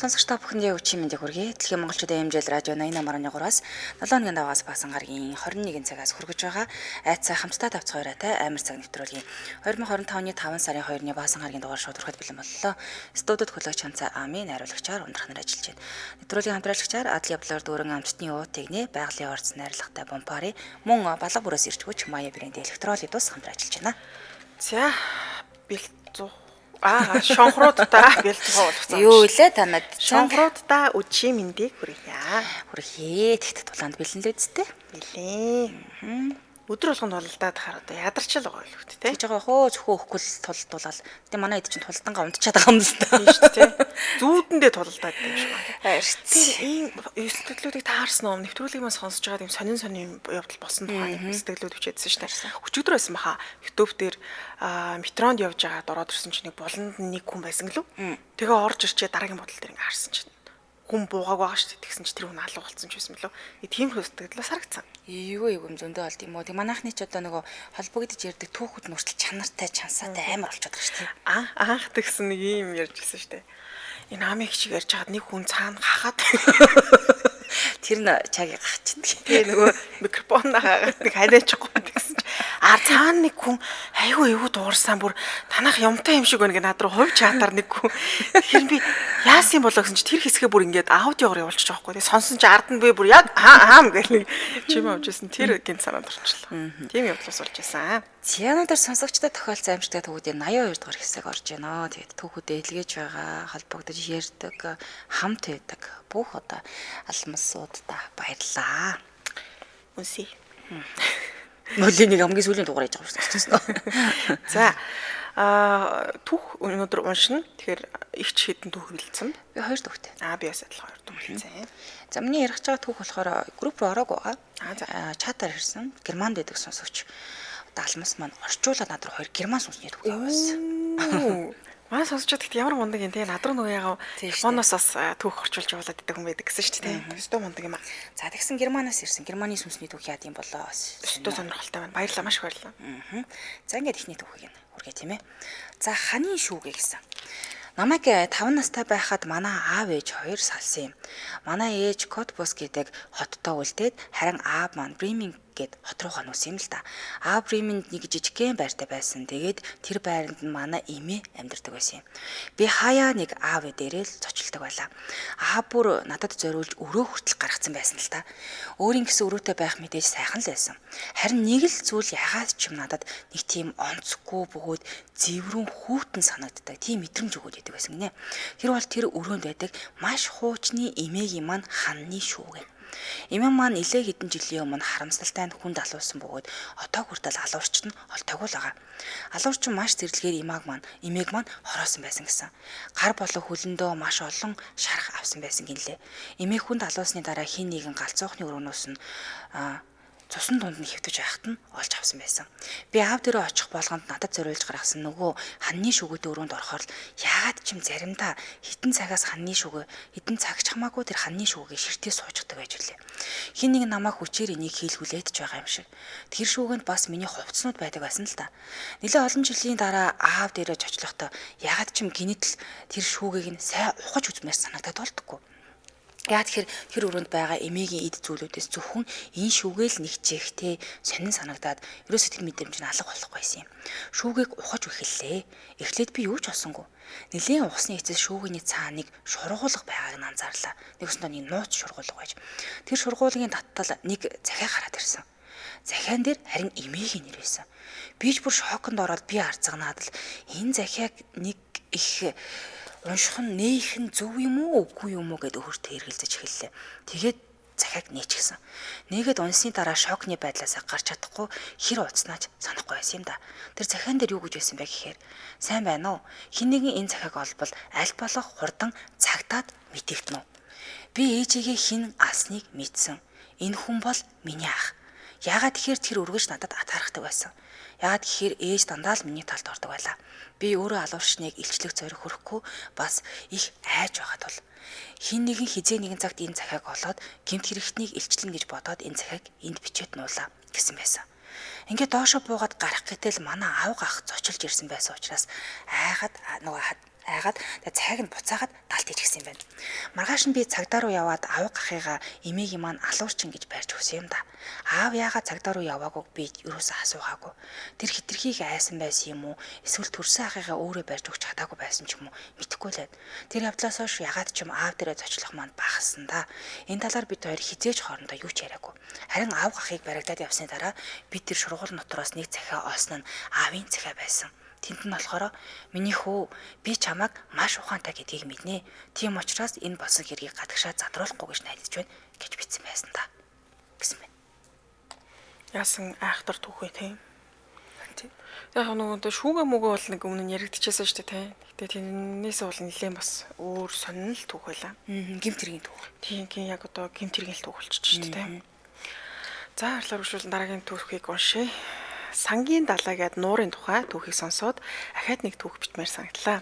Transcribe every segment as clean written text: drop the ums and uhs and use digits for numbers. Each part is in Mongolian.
Сонсогч та бүхэндээ өчигдөр мэндийг хүргэе. Дэлхийн монголчуудын хэмжээл радио 88.3-аас 7 өдрийн даваас баасан гарагийн 21 цагаас хүргэж байгаа айцаа хамтдаа тавцгаараатай амар цаг нэвтрүүлгийн 2025 оны 5 сарын 2-ны баасан гарагийн дугаар шууд хүрэхэд бэлэн боллоо. Студид хөтлөгч Ханцаа Амийн найруулагчаар ундрах нар ажиллаж байна. Нэвтрүүлгийн хамтраалагчаар Адли Явлаар дүүрэн амттны уутэгний байгалийн орц найрлагатай Бомпари мөн балга бүрээс ирчгүүч Мая брэнд электролит ус хамтран ажиллаж байна. За бэлтцүү шонхруудаа бэлтгэл болгосон. Юу илээ танад? Шонхруудаа өчигдөр мэндийг хүргье. Хүрхээ тэгт тулаанд бэлэн л үсттэй. Нилээ. Өдөр болгонд тулалдаад хахаар одоо ядарчл байгаа л үгт те. Тэгж байгаа хөө зөвхөн өгөхгүй л тулал. Тэгээ манай хэд чинь тулдангаа унтчихад байгаа юм л та. Тийм шүү дээ. Зүүдэндээ тулалдаад юм шиг байна. Харин ийм сэтгэлдлүүдийг таарсан ном нэвтрүүлгийг маань сонсож байгаа тийм сонин явдал босон тухай сэтгэлдлүүд хүчээдсэн шүү дээ. Өчигдөр байсан баха. YouTube дээр метронд явж байгаа дороод ирсэн чинь нэг буланд нэг хүн байсан гэлөө. Тэгээ орж ирчээ дараагийн бодол дээр ингээ харсан чинь хүн буугааг байгаа шүү дээ. Тэгсэн чи тэр хүн алуу болсон ч байсан мөлөө. Тийм сэтгэлдлээс харагдсан. Эйгөө юм зөндөө болд юм уу. Тэг манайхны ч одоо нөгөө холбогдож ярддаг түүхүүд нүртэл чанартай чансаатай амар болчиход байгаа шүү дээ. Анх тэгсэн нэг юм ярьж гисэн шүү дээ. Энэ амиг чиг ярьж хаад нэг хүн цаана хахаад тэр нь чагийг гахчихдаг. Тэгээ нөгөө микрофоноо хаагаад нэг ханиачихгүй гэсэн чи цаана нэг хүн айгүй дуурсан бүр танах юмтай юм шиг байна гэ над руу хувь чатаар нэг хүн тэгэхээр би яасан болоо гэсэн чи тэр хэсгээ бүр ингээд аудиогоор явуулчих жоохгүй. Тэгээ сонсон чи ард нь би бүр яг хаам гэх нэг чим авчихсан тэр гинт санаанд орчлоо. Тийм явдлаас болж байсан. Цианадаар сонсогчдод тохиолдсон амжилттай түүхүүдийн 82 дугаар хэсэг орж байна. Тэгээд түүхүүдэд илгээж байгаа, холбогдож ярьдаг, хамт байдаг бүх одоо алмасуудаа баярлаа. Үнсий. Молийн нэг хамгийн сүүлийн дугаар хийж байгаа шүү дээ. За түүх өнөөдөр уншина. Тэгэхээр их ч хэдэн түүх бэлдсэн. Би 2 түүхтэй. Би бас адилхан 2 түүх бэлдсэн. За миний ярих гэж байгаа түүх болохоор групп руу ороагүй байгаа. Чатаар ирсэн. Германд байдаг сонсогч. Алмас маань орчуулаад над руу 2 герман сүнсний түүх явуулсан. Манай сонсчод гэхдээ ямар мундаг юм те над руу нөгөө ягаа Японоос бас түүх орчуулж явуулаад идэг хүн байдаг гэсэн шүү дээ. Өстөө мундаг юм аа. За тэгсэн Германаас ирсэн. Германы сүнсний түүх яад юм болоо. Өстөө сонирхолтой байна. Баярлалаа, маш их баярлалаа. За ингээд ихний түүхийг нь хүргэе тийм ээ. За ханийн шүүгээ гэсэн. Намайг 5 настай байхад манай аав ээж хоёр салсан юм. Манай ээж Котбус гэдэг хоттой үлдээд харин аав маань Бреминг гэд хот руугаа нүүсэн юм л да. Аав Бреминд нэг жижигхэн байртай байсан. Тэгээд тэр байранд нь манай эмээ амьдардаг байсан юм. Би хаяа нэг аав дээрээ л зочилдог байлаа. Аав бүр надад зориулж өрөө хүртэл гаргацсан байсан л та. Өөрийн гэсэн өрөөтэй байх мэдээж сайхан л байсан. Харин нэг л зүйл ягаад ч юм надад нэг тийм онцгүй бөгөөд зэврэн хүүтэн санагддаг. Тийм мэдрэмж өгөөд идэг байсан гинэ. Тэр бол тэр өрөөнд байдаг маш хуучны эмээгийн маань ханны шүүгээ. Эмээ маань нэлээ хэдэн жилийн өмнө харамсалтай хүнд алуусан бөгөөд одоо хүртэл алуурчд нь олтойгоо л байгаа. Алуурчин маш зэрлэгээр эмээг маань хороосон байсан гэсэн. Гар болон хөлөндөө маш олон шарах авсан байсан гинлээ. Эмээ хүнд алуусны дараа хин нэгэн галзуухны өрөөнөөс нь цусан дунд нь хөвтөж байхад нь олж авсан байсан. Би аав дээрээ очих болгонд надад зориулж гаргасан нөгөө ханны шүгөөтэй өрөөнд орохоор яагаад ч юм заримдаа хитэн цагаас ханны шүгөө хитэн цаг ч хамаагүй тэр ханны шүгөөгээ ширтээ суучдаг байж үлээ. Хин нэг намайг хүчээр энийг хийлгүүлээд ч байгаа юм шиг. Тэр шүүгэнд бас миний хувцснууд байдаг байсан л та. Нэлээ олон жилийн дараа аав дээрээ очлохдоо яагаад ч юм гинэтэл тэр шүүгээг нь сайн ухаж үзмээр санагдаад болдоггүй. Яа тэгэхээр тэр өрөөнд байгаа эмээгийн эд зүйлүүдээс зөвхөн энэ шүүгээл нэгжэхтэй сонин санагдаад ерөөсөө тэр мэдрэмж нь алга болохгүй байсан юм. Шүүгийг ухаж эхэллээ. Эхлээд би юу ч олсонгүй. Нилийн ухсны эцэс шүүгийн цааныг шургуулга байгааг нь анзаарлаа. Нэгсэндээ нэг нууц шургуулга байж. Тэр шургуулгын таttал нэг захиа гараад ирсэн. Захиан дээр харин эмээгийн нэр байсан. Би ч бүр шоконд ороод би арцгнаад л энэ захиаг нэг их унших нь нээх нь зөв юм уу үгүй юм уу гэдээ өөртөө эргэлзэж эхэллээ. Тэгээд захиаг нээчихсэн. Нээгээд унсны дараа шокны байдлаасаа гарч чадахгүй хэр уцнаач санахгүй байсан юм да. Тэр захиан дээр юу гэж байсан бэ гэхээр сайн байна уу? Хин нэгэн энэ захиаг олбол аль болох хурдан цагтаад мэдэгдэнэ үү? Би ээжигээ хин алсныг мэдсэн. Энэ хүн бол миний ах. Яагаад тэгэхээр тэр өргөж надад атаархдаг байсан. Яагаад гэхээр ээж дандаа л миний талд ордог байлаа. Би өөрөө алуурчныг илчлэх зориг хөрөхгүй бас их айж байгаад бол хин нэгэн хизээ нэгэн цагт энэ захиаг олоод гэмт хэрэгтнийг илчлэн гэж бодоод энэ захиаг энд бичээд нуулаа гэсэн байсан. Ингээд доошо буугаад гарах гэтэл манай аав гах зочилж ирсэн байсан учраас айгаад нөгөө айгаад цайг нь буцаагаад далд ирсэн юм байна. Маргааш нь би цагдаа руу яваад авга гахыгаа эмээгийн маань алуурчин гэж барьж өгсөн юм да. Аав яагаад цагдаа руу яваагүй би юусаа асуугаагүй. Тэр хитрхийг айсан байсан юм уу? Эсвэл төрсөн ахыгаа өөрөө барьж өгч чадаагүй байсан ч юм уу? Мэдэхгүй лээ. Тэр явдлаас хойш ягаад ч юм аав дээрээ зочлох маань багассан да. Энэ талаар бид хоёр хизээж хоорондоо юу ч яриагүй. Харин аав гахыг баригдаад явсны дараа бид тэр шургуул нутраас нэг захиа олсон нь аавын захиа байсан. Тэнд нь болохоор миний хүү би чамайг маш ухаантай гэдгийг мэднэ. Тийм учраас энэ болсон хэргийг гадагшаа задруулахгүй гэж найдаж байна гэж бичсэн байсан да. Гэсэн байна. Яасан айхтар түүхээ тийм. Яг нөгөө шүүгээ мөгөө бол нэг өмнө нь яригдчихсэн шүү дээ тийм. Гэтэ тэрнээс бол нэлээд бас өөр сонирхол түүх байлаа. Гэмт хэргийн түүх. Тийм яг одоо гэмт хэргийн түүх болчихж шүү дээ тийм. За харлаар үржүүл дараагийн түүхийг уншъя. Сангийн далаа гэд нуурын тухай түүхийг сонсоод ахаад нэг түүх бичмээр санагдлаа.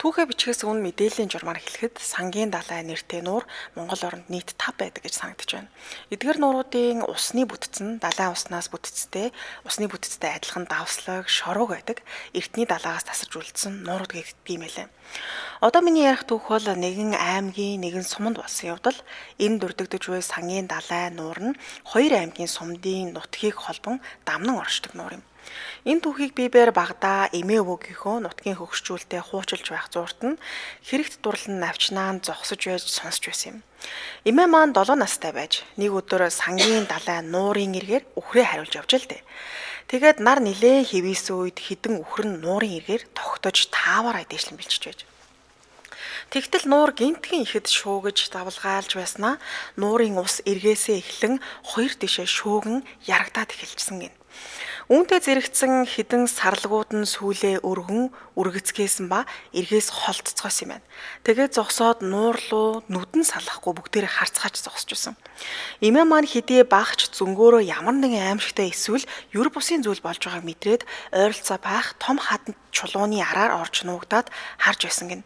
Түүхээ бичгээс өмнө мэдээллийн журмаар хэлэхэд сангийн далай нэртэй нуур Монгол оронд нийт 5 байдаг гэж санагдаж байна. Эдгээр нууруудын усны бүтцэн далайн уснаас бүтцтэй, усны бүтцтэй адилхан давслаг, шорууг байдаг. Эртний далаагаас тасарч үлдсэн нуурууд гэдэг юм байлаа. Одоо миний ярих түүх бол нэгэн аймгийн нэгэн суманд болсон явдал. Энэ дүрдэгдэж буй сангийн далай нуур нь хоёр аймгийн сумдын нутгийг холбон дамнан оршдог нуур юм. Энэ түүхийг бибээр Багдаа эмээ өвөөгийнхөө нутгийн хөгшчүүлтэй хуучилж байх зуурт нь хэрэгт дурлан навчнаан зогсож байж сонсч байсан юм. Эмээ маань 7 настай байж нэг өдөр сангийн далай нуурын эргээр үхрээ хариулж явж л дээ. Тэгээд нар нилээн хэвийсэн үед хідэн үхэр нь нуурын эргээр тогтож тааваараа дээшлэн бэлчиж байж. Тэгтэл нуур гинтхэн ихэд шуугаж давлгаалж байснаа нуурын ус эргээсээ эхлэн хоёр тишээ шууган ярагдаад эхэлчихсэн гин. Үүнтэй зэрэгцэн хідэн сарлагууд нь сүүлээ өргөн үргэцгээсэн ба эргээс холтцгоос юм байна. Тэгээд зогсоод нуур руу нүдэн салахгүй бүгдээрээ харцгаач зогсож байсан. Эмээ маань хэдий багч зөнгөөрөө ямар нэгэн аимшигтай эсвэл юр бусын зүйл болж байгааг мэдрээд ойролцоо байх том хатанд чулууны араар орж нуугдаад харж байсан гин.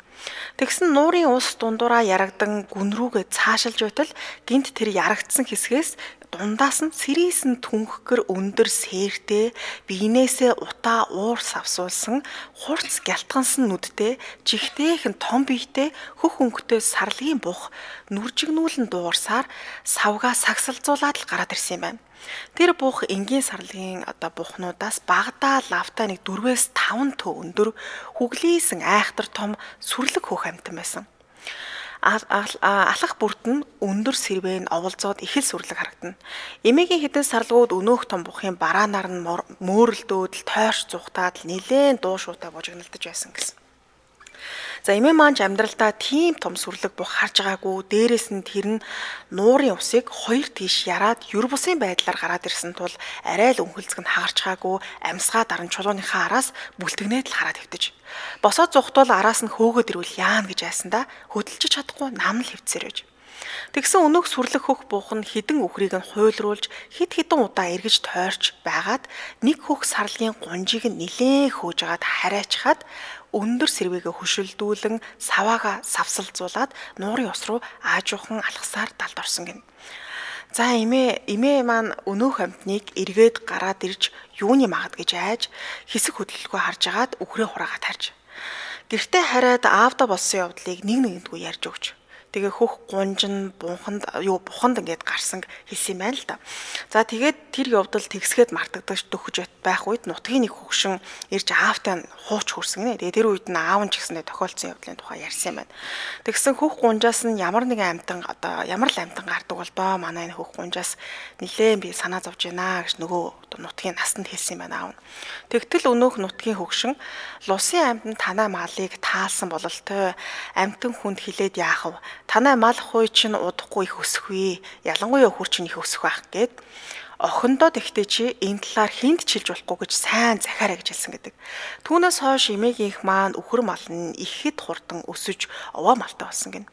Тэгсэн нуурын ус дундуура ярагдан гүн рүүгээ цаашилж байтал гинт тэр ярагдсан хэсгээс дундаас нь сэрийсэн түнхгэр өндөр сээртэй биенээсээ утаа уур савсуулсан хурц гялтгансан нүдтэй жигтэйхэн том биетэй хөх өнгөтэй сарлагийн бух нүржигнүүлэн дуурсаар савгаа сагсалзуулаад л гараад ирсэн юм байна. Тэр бух энгийн сарлагийн бухнуудаас Багдаа лавтаа нэг 4-5 тө өндөр хүглээсэн айхтар том сүрлэг хөөх амтан байсан. Алах бүрт нь өндөр сэрвэн оволзоод их л сүрлэг харагдана. Эмээгийн хідэн сарлагууд өнөөх том бухын бараанаар нь мөөрөлдөөд л тойрч зүхтаад нилээн дуу шуутай божигналдаж байсан гэсэн. За эмээ маань амьдралдаа тийм том сүрлэг бух харж байгаагүй. Дээрээс нь тэр нь нуурын усыг хоёр тийш яраад юр бусын байдлаар гараад ирсэн тул арай л өнхөлцөг нь хагарч байгаагүй. Амьсгаа даран чулууныхаа араас бүлтгнээд л хараад хөвтөж. Босоод зүхтуул араас нь хөөгөөд ирвэл яана гэж айсандаа хөдөлж чадахгүй нам л хөвцсээр байж. Тэгсэн өнөөх сүрлэг хөх буух нь хідэн үхрийг нь хуйлруулж хид хідэн удаа эргэж тойрч байгаад нэг хөх сарлагийн гунжийг нь нилээн хөөж агаад харайчхаад өндөр сэрвэгээ хөшөлдүүлэн саваага савсалзуулаад нуурын ус руу аажуухан алхасаар далд орсон гин. За эмээ маань өнөөх амтныг эргээд гараад ирж юуны магад гэж айж хэсэг хөдөлгөө харж агаад үхрээ хураагаад харж. Гэртээ хараад аавда болсон явдлыг нэг нэгэндгүй ярьж өгч. Тэгээ хөх гунжин буханд ингээд гарсан хэлсэн юм байна л да. За тэгээд тэр явдал тэгсгээд мартагдаж төхөж байх үед нутгийн нэг хөгшин ирж аавтай хууч хүрсэн гинэ. Тэгээ тэр үед нь аав нь ч гэсэндээ тохиолдсон явдлын тухай ярьсан юм байна. Тэгсэн хөх гунжаас нь ямар нэгэн амтан ямар л амтан гардаг бол доо манай энэ хөх гунжаас нилээн би санаа зовж байна гэж нөгөө нутгийн насанд хэлсэн юм байна аав нь. Тэгтэл өнөөх нутгийн хөгшин лусын амтан танай малыг таалсан бололтой амтан хүнд хилээд яах вэ? Танай мал хуй чинь удахгүй их өсөх вэ? Ялангуяа өхөр чинь их өсөх байх гээд охиндоо тэгтээ чи энэ талаар хинт чилж болохгүй гэж сайн захиараа гэж хэлсэн гэдэг. Түүнээс хойш эмээгийн их маань өхөр мал нь ихэд хурдан өсөж овоо малтай болсон гин.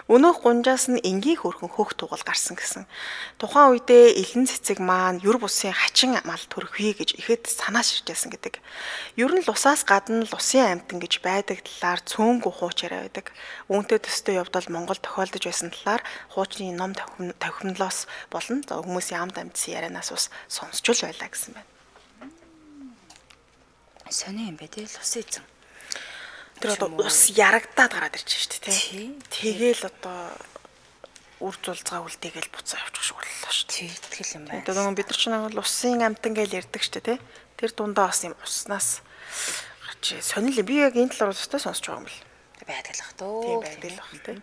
Өнөөх гунжаас нь энгийн хөрхөн хөх тугал гарсан гэсэн. Тухайн үедээ элен цэцэг маань юр бусын хачин мал төрөхвэ гэж ихэд санаа ширжсэн гэдэг. Ер нь лусаас гадна лусын амтан гэж байдаг талаар цөөнгүй хууч яриа байдаг. Үүнтэй төстэй явдал Монгол тохиолдож байсан талаар хуучны ном тохимлоос болон хүмүүсийн амд амьдсан ярианаас ус сонсчул байлаа гэсэн байна. Сони юм бэ тий лус эзэн. Тэр одоо ус ярагдаад гараад ирж шүү дээ Тий. Тэгээл одоо үр зулцгаа үлдээгээл буцаа явчих шиг боллоо шүү дээ. Тий, тэгэл юм байна. Одоо бид нар ч нэг бол усын амтан гэж ярьдаг шүү дээ Тэр дундаа бас юм уснаас гарч сонирхол би яг энэ талаар өстой сонсож байгаа юм бэл. Байдаг л бах төө. Тийм байдаг л бах тийм.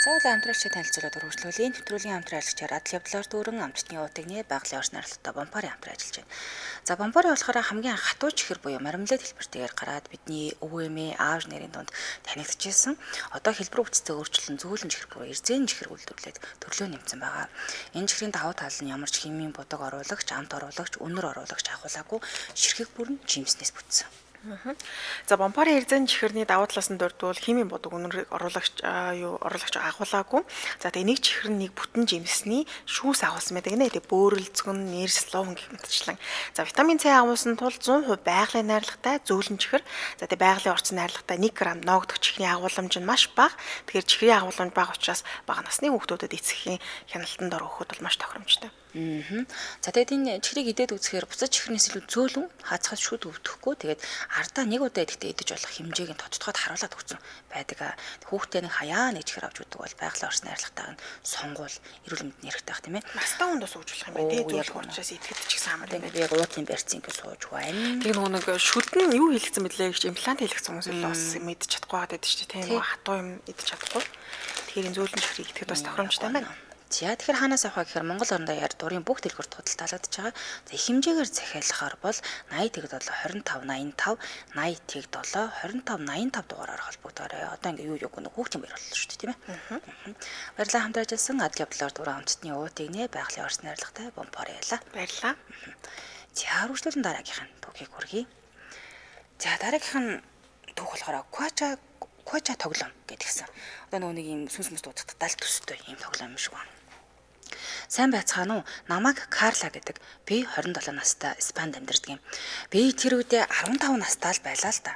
За бол амтралчид танилцуулаад өргөжлүүлээ. Нэвтрүүлгийн амтрал ажиллагчаар адал явдлаар дүүрэн амтны утагны байгалийн орчны харилцаатай бомбарын амтрал ажиллаж байна. За бомбарын болохоор хамгийн анх хатуу чихэр буюу маримлад хэлбэртэйгээр гараад бидний өвөө эмээ аав нэрийн дунд танигдчихсэн. Одоо хэлбэр өвчтөд өөрчлөн зөөлөн чихэр буюу эрзэн чихэр үйлдвэрлээд төрлөө нэмсэн байгаа. Энэ чихрийн давуу тал нь ямар ч химийн будаг оруулагч, амт оруулагч, үнэр оруулагч агуулаагүй ширхэг бүрэн жимснээс бүтсэн. За бомбарын эрзэн чихэрний давуу талаас нь дурдвал химийн бодог үнэр оруулагч агуулаагүй. За тэгээ нэг чихэр нь нэг бүтэн жимсний шүүс агуулсан байдаг нэ. Тэгээ бөөрөлцгөн, нэрс, луун гэх мэтчлэн. За витамин С агуулсан тул 100% байгалийн найрлагатай зөөлөн чихэр. За тэгээ байгалийн орчин найрлагатай 1 г ноогдох чихрийн агууламж нь маш бага. Тэгэхээр чихрийн агууламж бага учраас бага насны хүүхдүүдэд эцгийн хяналтанд ор өгөхөд бол маш тохиромжтой. За тэгээд энэ чихрийг идээд үзэхээр бусад чихрнээс илүү зөөлөн хацхад шүд өвдөхгүй. Тэгээд ардаа нэг удаа идэхдээ идэж болох хэмжээг нь тодтогоод харуулад өгсөн байдаг. Хүүхдээ нэг хаяа нэг чихэр авч удаг бол байгалийн орчны найрлагатайг нь сонгуул эрүүл мэндэд нэрхтэй байх тийм ээ. Настаа хүнд бас өгжүүлэх юм байна. Тэгээд зөөлөх учраас идэхэд ч гэсэн амар юм байна. Яг уутлын барьцсан ингэ сууж байна. Тэгээ нэг шүд нь юу хэлсэн мэдлээ гэж имплант хэлсэн хүмүүс л бас мэдчих чадахгүй байдаг шүү дээ тийм үү хатуу юм идэж чадахгүй. Тэгэхээр энэ зөөлөн чихрийг идэхэд бас тохиромжтой байна. За тэгэхээр хаанаас авах гэхээр Монгол орнд даяар дурын бүх дэлгүүрт худалдаж таалагдж байгаа. За хэмжээгээр захиалахаар бол 80 тэг 7 25 85 80 тэг 7 25 85 дугаараар холбогдоорой. Одоо ингээ юу нэг хүүхдийн баяр боллоо шүү дээ тийм ээ. Баярлалаа хамт ажилласан адал явдлаар дурын амтны уутыг нэ байгалийн орчны найрлагатай бомбоор ялаа. Баярлалаа. За үргэлжлүүлэн дараагийнх нь түүхийг хүргэе. За дараагийнх нь түүх болохоор Квача тоглоом гэдгсэн. Одоо нэг юм сүнс мэс дуудахад далд төстэй юм тоглоом юм шиг байна. Сайн байцгаана уу? Намайг Карла гэдэг. Би 27 настай Испанид амьдардаг юм. Би тэр үедээ 15 настай л байлаа л да.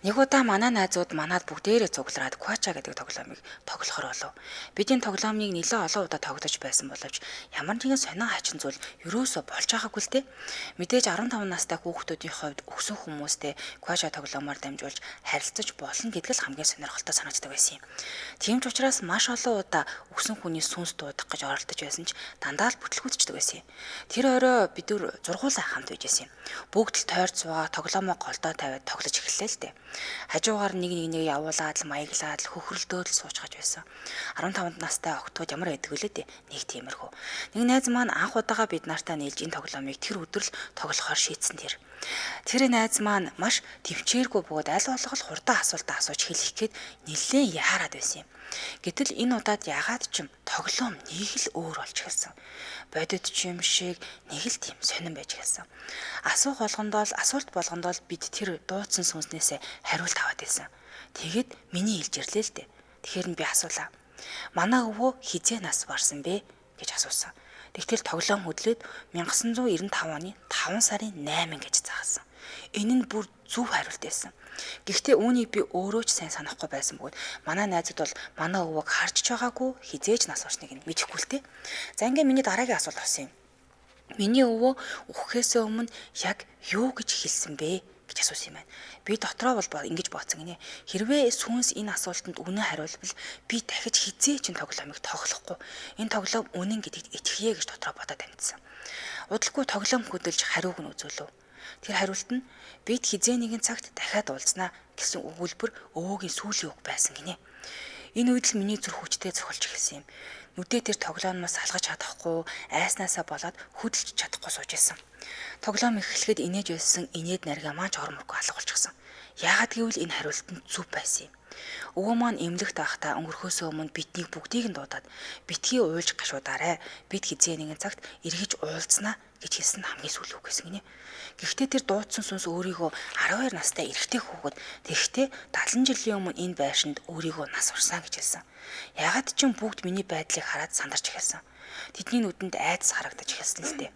Нэг удаа манай найзууд манад бүгдээрээ цуглараад Квача гэдэг тоглоомыг тоглохоор болов. Бидний тоглоомыг нэлээд олон удаа тоглож байсан боловч ямар нэгэн сонин хачин зүйл ерөөсө болж байгаагүй л дээ. Мэдээж 15 настай хүүхдүүдийн хувьд өссөн хүмүүстэй Квача тоглоомоор дамжуулж харилцаж болно гэдг л хамгийн сонирхолтой санагддаг байсан юм. Тийм ч учраас маш олон удаа өссөн хүний сүнс дуудах гэж оролдож байсан ч дандаа л бүтлгүүдчдэг байсан юм. Тэр орой бид нар зургуулаа хамт байжсэн юм. Бүгд л тойрч суугаа тоглоомоо голдоо тавиад тоглож эхэллээ л дээ. Хажуугаар нэг явуулаад л маяглаад л хөхрөлдөөд л сууж гаж байсан. 15 настай охтууд ямар байдаг вэ лээ? Нэг тиймэрхүү. Нэг найз маань анх удаага бид нартай нийлж энэ тоглоомыг тэр өдөр л тоглохоор шийдсэн тэр. Тэр найз маань маш төвчээргүй бөгөөд аль болох хурдан асуултаа асууж хэлэх гээд нэлээд яарад байсан юм. Гэтэл энэ удаад ягаад ч юм тоглоом нэг л өөр болж эхэлсэн. Бодит ч юм шиг нэг л тийм сонирн байж эхэлсэн. Асуулт болгондоо л бид тэр дуудсан сүнснээсээ хариулт аваад байсан. Тэгэд миний хэлж ирлээ л дээ. Тэгэхээр би асуулаа. Манай өвөө хизээ нас барсан бэ гэж асуусан. Тэгтэл тоглоом хөдлөөд 1995 оны 5 сарын 8 гэж заасан. Энэ нь бүр зөв хариулт байсан. Гэхдээ үүнийг би өөрөө ч сайн санахгүй байсан бөгөөд манай найзууд бол манай өвөөг харж ч байгаагүй хизээж нас барсныг нь мэдэхгүй л дээ. За ингээ миний дараагийн асуулт авсан юм. Миний өвөө үхэхээс өмнө яг юу гэж хэлсэн бэ гэж асуусан юм байна. Би дотроо бол ингэж бодсон гинэ. Хэрвээ сүнс энэ асуултанд үнэн хариулбал би дахиж хизээ ч тоглоомыг тоглохгүй. Энэ тоглоом үнэн гэдэгт итгэхье гэж дотроо бодоод амьдсан. Удалгүй тоглоом хөдөлж хариуг нь үзүүлв. Тэр хариулт нь бид хизээ нэгэн цагт дахиад уулзнаа гэсэн өгүүлбэр өвөөгийн сүүлийн үг байсан гинэ. Энэ үед л миний зүрх хүчтэй цохолж эхэлсэн юм. Нүдээ тэр тоглоомоос салгаж чадахгүй, айснаасаа болоод хөдөлж чадахгүй сууж исэн. Тоглоом эхлэхэд инээж байсан инээд наргаа маань орморгүй алга болчихсон. Яагаад гэвэл энэ хариулт нь зөв байсан юм. Өвөө маань эмнэлэгт байхдаа өнгөрөхөөс өмнө биднийг бүгдийг нь дуудаад битгий уйлж гашуудаарай. Бид хизээ нэгэн цагт эргэж уулзнаа гэж хэлсэн хамгийн сүүлийн үг гэсэн гинэ. Гэхдээ тэр дуудсан сүнс өөрийгөө 12 настай эрэгтэй хүүхэд тэгэхдээ 70 жилийн өмнө энэ байшинд өөрийгөө нас урсан гэж хэлсэн. Ягаад ч юм бүгд миний байдлыг хараад сандарч эхэлсэн. Тэдний нүдэнд айдас харагдаж эхэлсэн л дээ.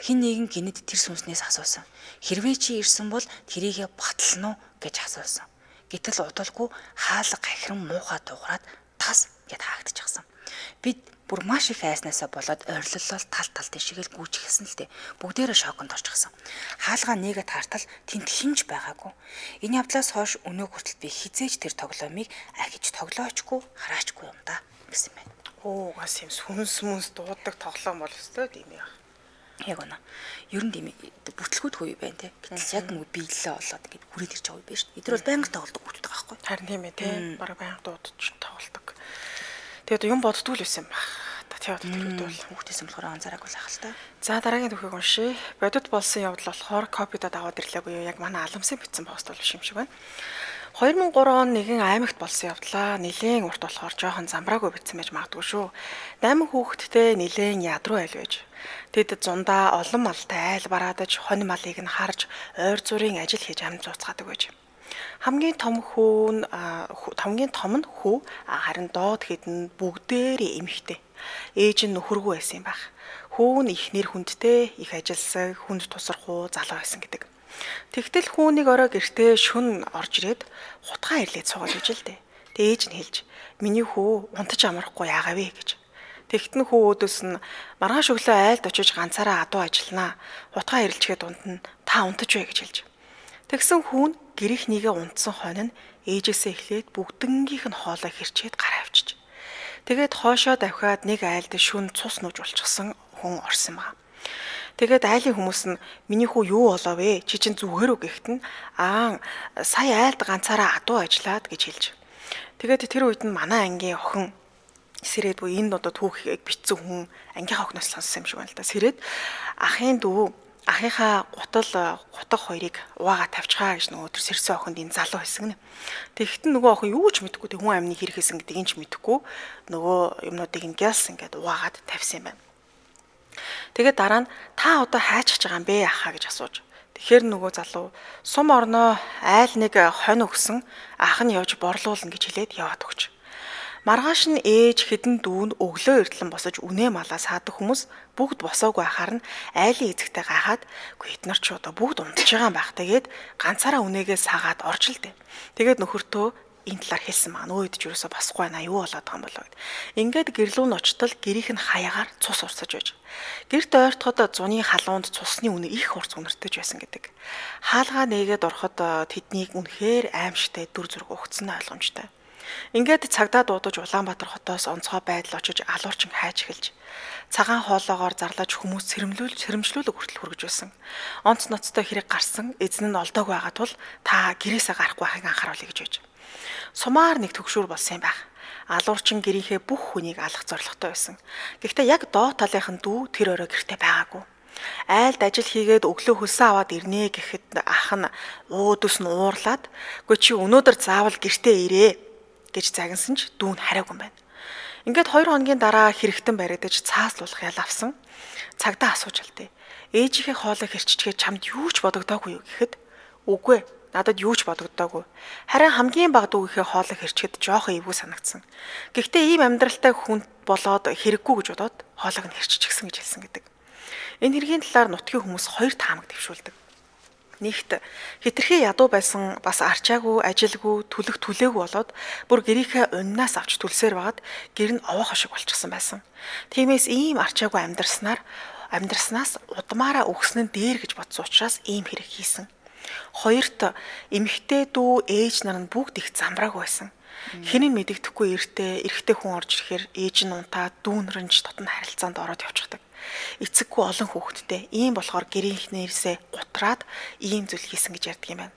Хин нэгэн гинэд тэр сүнснээс асуусан. Хэрвээ чи ирсэн бол тэрийгэ батлана уу гэж асуусан. Гэтэл удалгүй хаалга гахиран муухай дуурайд тас гэд хаагдчихсан. Бид бүр маш их айснасаа болоод ойрлолол тал тишгээл гүйж ихсэн л дээ. Бүгдээрээ шоконд орчихсон. Хаалгаа нэгэд хартал тэнд хинж байгаагүй. Энэ явдлаас хойш өнөө хүртэл би хизээж тэр тоглоомыг ахиж тоглоочгүй хараачгүй юм да гэсэн байна. Оо гас юм сүнс дуудаг тоглоом бол өстой тийм яа. Яг үнэ. Ер нь тийм бүтлгүүд үе байна те. Гэтэл яг нэг биелэлээ болоод ингэ хүрээд ирж байгаа үе байна шүү дээ. Эдгээр бол байнга тоглодог хүмүүс байгаа байхгүй. Харин тийм ээ тий. Бараг байнга дуудаж тоглодог. Тэгээд юм боддгүй л байсан баг. Та боддгүй бол Хүүхдээс болохоор анзаараагүй л ах л та. За дараагийн түүхийг уншия. Бодит болсон явдал болохоор копидод аваад ирлээ буюу яг манай аламсын бичсэн пост бол биш юм шиг байна. 2003 он нэгэн аймагт болсон явдлаа нэлээд урт болохоор жоохон замбраагүй бичсэн байж магадгүй шүү. 8 хүүхэдтэй нэлээд ядруу айл байж. Тэд зундаа олон малтай айл бараадаж хонь малыг нь харж ойр зургийн ажил хийж амт цуцгаадаг байж. Хамгийн том нь хүү харин доод хэд нь бүгдээрээ эмэгтэй. Ээж нь нөхөргүй байсан юм байх. Хүү нь ихнэр хүндтэй, их ажилсаг, хүнд тусархуу залуу байсан гэдэг. Тэгтэл хүүнийг орой гэртээ шүн орж ирээд хутгаа ирлээд суугаад иж л дээ. Тэ ээж нь хэлж миний хүү унтаж амрахгүй яагаа вэ гэж. Тэгтэн хүү өөдөөс нь маргааш өглөө айлд очиж ганцаараа адуу ажилланаа. Хутгаа ирэлчгээд унтна. Та унтаж вэ гэж хэлж. Тэгсэн хүн гэрийнхнийгээ унтсан хойно нь ээжээсээ эхлээд бүгднгийнх нь хоолой хэрчээд гараа авчиж. Тэгээд хоошоо давхиад нэг айлд шүн цус нууж болчихсон хүн орсон байна. Тэгээд айлын хүмүүс нь миний хүү юу болоо вэ? Чи чинь зүгээр үү гэхэд нь сая айлд ганцаараа адуу ажиллаад гэж хэлж. Тэгээд тэр үед нь манай ангийн охин Сэрээд буюу энэ одоо түүхийг бичсэн хүн ангийнхаа охноос сонссон юм шиг байна л да. Сэрээд ахын дүү ахынхаа гутаг хоёрыг угаага тавьчихаа гэж нөгөө төр сэрсэн охинд энэ залуу хэсэг нэ. Тэгэхдээ нөгөө охин юу ч мэдэхгүй тэг хүн амны хэрэг хийсэн гэдэг нь ч мэдэхгүй нөгөө юмнуудыг ингээс ингээд угаагаад тавьсан юм байна. Тэгээд дараа нь та одоо хайчих байгаа юм бэ ахаа гэж асууж. Тэгэхээр нөгөө залуу сум орноо айл нэг хонь өгсөн ах нь явж борлуулна гэж хэлээд яваад өгч. Маргааш нь ээж хэдэн дүүн өглөө эртлэн босож үнэ малаа саадаг хүмүүс бүгд босоогүй ахаар нь айлын эзэгтэй гахаад эд нар ч одоо бүгд унтж байгаа юм байх. Тэгээд ганцаараа үнэгээ саагаад орж л дээ. Тэгээд нөхөртөө энэ талаар хэлсэн маань өөд ч юусоо босхгүй байна юу болоод байгаа юм болоо гэд. Ингээд гэрлүүн очтол гэрийнх нь хаягаар цус урсаж байж. Гэрт ойртоход зуны халуунд цусны үнэ их хурц үнэртэж байсан гэдэг. Хаалгаа нээгээд ороход тэднийг үнэхээр аимшигтай дүр зураг өгцөн ойлгомжтой. Ингээд цагдаа дуудаж Улаанбаатар хотоос онцгой байдал очиж алуурчин хайж эхэлж цагаан хоолоогоор зарлаж хүмүүс сэрэмжлүүлэг хүртэл хүргэж байсан. Онц ноцтой хэрэг гарсан эзэн нь олдоог байгаа тул та гэрээсээ гарахгүй байхыг анхааруулъя гэж байж. Сумаар нэг төгшүүр болсон юм байх. Алуурчин гэрийнхээ бүх хүнийг алах зорилготой байсан. Гэхдээ яг доод талынхан дүү тэр өрөө гэртээ байгаагүй. Айлд ажил хийгээд өглөө хөлсөө аваад ирнэ гэхэд ах нь өөдөөс нь уурлаад "Гүй чи өнөөдөр заавал гэртээ ирээ" гэж загинсан ч дүүн хараагүй юм байна. Ингээд 2 хоногийн дараа хэрэгтэн баригдаж цааслуулах ял авсан. Цагдаа асууж аль тээ. Ээжийнхээ хоолой хэрччихээ чамд юу ч бодогдоогүй юу гэхэд үгүй надад юу ч бодогдоогүй. Харин хамгийн бага дүүгийнхээ хоолой хэрчгэд жоохон эвгүй санагдсан. Гэхдээ ийм амьдралтай хүн болоод хэрэггүй гэж бодоод хоолойг нь хэрччихсэн гэж хэлсэн гэдэг. Энэ хэргийн талаар нутгийн хүмүүс 2 таамаг дэвшүүлдэг. Нэгт хитрхи ядуу байсан бас арчаагүй, ажилгүй, түлэх түлээгүй болоод бүр гэрийнхээ уннаас авч түлсээр байгаад гэр нь овоохоо шиг болчихсон байсан. Тиймээс ийм арчаагүй амьдраснаас удмаараа өгсөн нь дээр гэж бодсон учраас ийм хэрэг хийсэн. Хоёрт эмэгтэй дүү ээж нар нь бүгд их замбрааг байсан. Хинэн мэдэгдэхгүй эрэгтэй хүн орж ирэхээр ээж нь унтаад дүүнэрнж дотн харилцаанд ороод явчихдаг. Эцэггүй олон хүүхэдтэй. Ийм болохоор гэрийнхнээсээ гутраад ийм зүйл хийсэн гэж ярьдаг юм байна.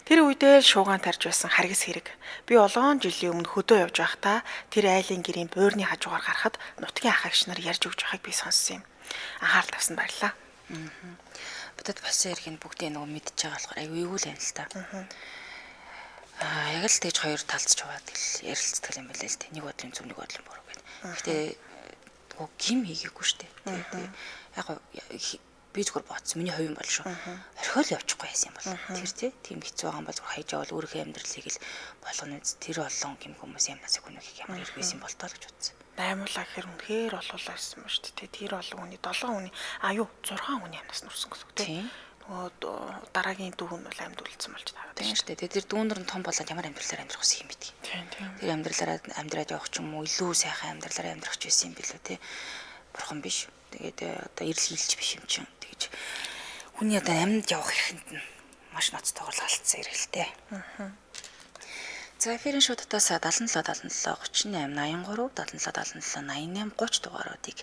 Тэр үедээ шуугаан тарж байсан харгас хэрэг. Би олон жилийн өмнө хөдөө явж байхдаа тэр айлын гэрийн буйрны хажуугаар гарахад нутгийн ах эгч нар ярьж өгч байгааг би сонссон юм. Анхаарал тавьсан баярлаа. Бодит болсон хэргийг бүгдээ нөгөө мэдчихэж байгаа болохоор аюу юу л байна л та. Яг л тэгж хоёр талцж яваад ярилцдаг юм байна л та. Нэг бодлын зөв нэг бодлын буруу гэдэг. Гэхдээ гим хийгээгүй шүү дээ. Яг би зүгээр бодсон. Миний хувийн бол шүү. Орхиол явчихгүй байсан юм бол. Тэр тийм хэцүү байгаа юм бол хайж авал өөрийнхөө амьдралыг л болгоно үз. Тэр олон гим хүмүүс юмнаас хүнийх ямар иргэсэн бол тоо гэж бодсон. 8 лаг хэр үнэхээр олуулаа байсан ба шүү дээ. Тэр олон хүний 7 хүний 6 хүний амнаас нүрсэн гэсэн үг тийм. дараагийн дүү нь бол амьд үлдсэн болж байгаа. Тийм шүү дээ. Тэр дүүнэр нь том болоод ямар амьдралаар амьдрах гэсэн юм бэ? Тийм. Тэр амьдралаараа амьдраад явах ч юм уу илүү сайхан амьдралаар амьдрах ч байсан юм билүү те. Бурхан биш. Тэгээд одоо эрэл хийлч биш юм чинь. Тэгэж хүний одоо амьд явах ихэнд нь маш ноцтойгоор алдсан эргэлтэй. За эфирийн шуудтаас 77 77 38 83 77 77 88 30 дугааруудыг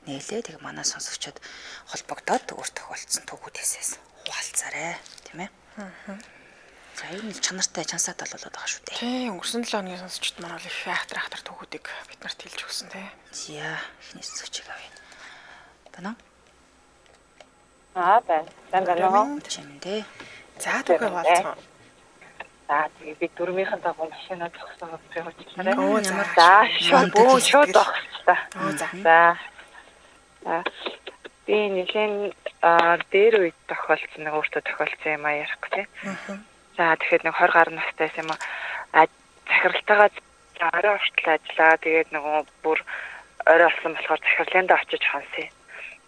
нээлээ. Тэгээ манай сонсогчдод холбогдоод өөр тохиолдсон түүхүүдээс хуваалцаарай, тийм ээ. За ер нь чанартай чансаад болоод байгаа шүү дээ. Тийм, өнгөрсөн 7 хоногийн сонсогчдод манай их айхтар түүхүүдийг бид нарт хэлж өгсөн тийм. За эхний сонсогчийг авъя. Байна уу? байна. Чимдээ. За түүхээ хуваалцгаа. За тэгээ би дөрмийнхэн дагуу машинаа зогсоод явчихлаа. За шууд зогсчихлаа. За. За. Би нэгэн дээр үед тохиолдсон нэг өөртөө тохиолдсон юм ярих гэж. За тэгэхээр нэг 20 гаруй настайс юм захиралтайгаа орой хүртэл ажиллаа. Тэгээд нөгөө бүр орой болсон болохоор захирлын дэ очиж хонсъя.